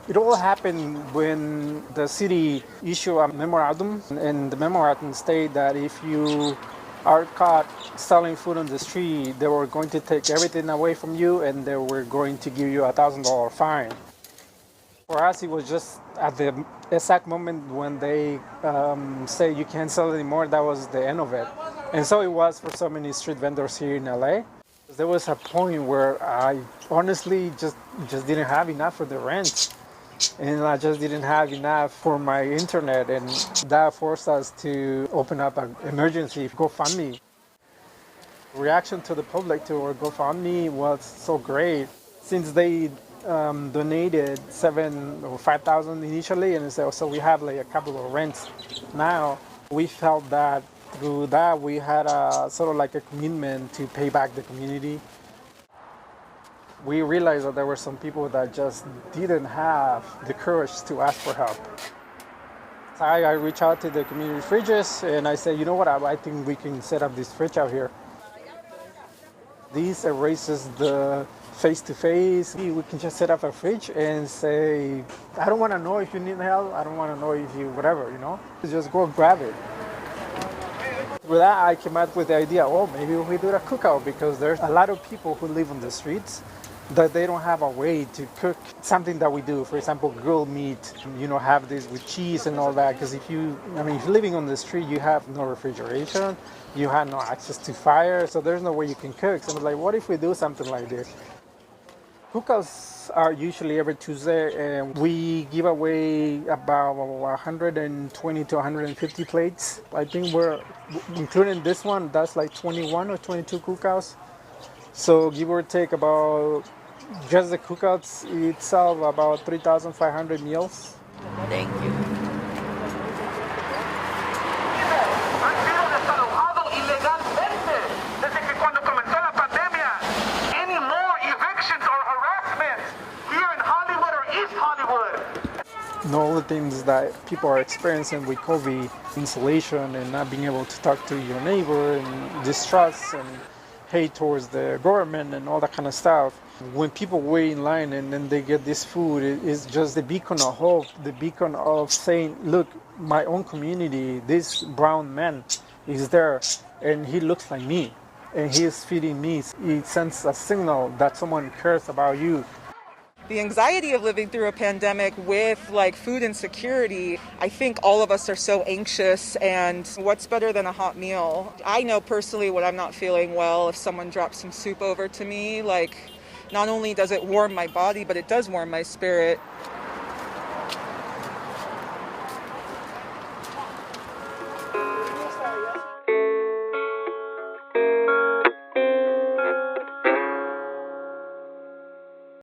It all happened when the city issued a memorandum, and the memorandum stated that if you are caught selling food on the street, they were going to take everything away from you and they were going to give you $1,000 fine. For us, it was just at the exact moment when they say you can't sell anymore, that was the end of it. And so it was for so many street vendors here in LA. There was a point where I honestly just didn't have enough for the rent. And I just didn't have enough for my internet, and that forced us to open up an emergency GoFundMe. Reaction to the public to our GoFundMe was so great. Since they donated 7 or 5,000 initially, and so we have like a couple of rents now, we felt that through that we had a sort of like a commitment to pay back the community. We realized that there were some people that just didn't have the courage to ask for help. So I reached out to the community fridges and I said, you know what, I think we can set up this fridge out here. This erases the face-to-face. We can just set up a fridge and say, I don't want to know if you need help. I don't want to know if you whatever, Just go grab it. With that, I came up with the idea, maybe we do a cookout, because there's a lot of people who live on the streets that they don't have a way to cook something that we do. For example, grilled meat, have this with cheese and all that. Because if you're living on the street, you have no refrigeration, you have no access to fire, so there's no way you can cook. So I was like, what if we do something like this? Cookouts are usually every Tuesday, and we give away about 120 to 150 plates. I think we're, including this one, that's like 21 or 22 cookouts. So give or take about, just the cookouts itself, about 3,500 meals. Thank you. All the things that people are experiencing with COVID, isolation and not being able to talk to your neighbor and distrust and hate towards the government and all that kind of stuff. When people wait in line and then they get this food, it's just the beacon of hope, the beacon of saying, look, my own community, this brown man is there and he looks like me and he is feeding me. It sends a signal that someone cares about you. The anxiety of living through a pandemic with food insecurity, I think all of us are so anxious, and what's better than a hot meal? I know personally when I'm not feeling well, if someone drops some soup over to me, not only does it warm my body, but it does warm my spirit.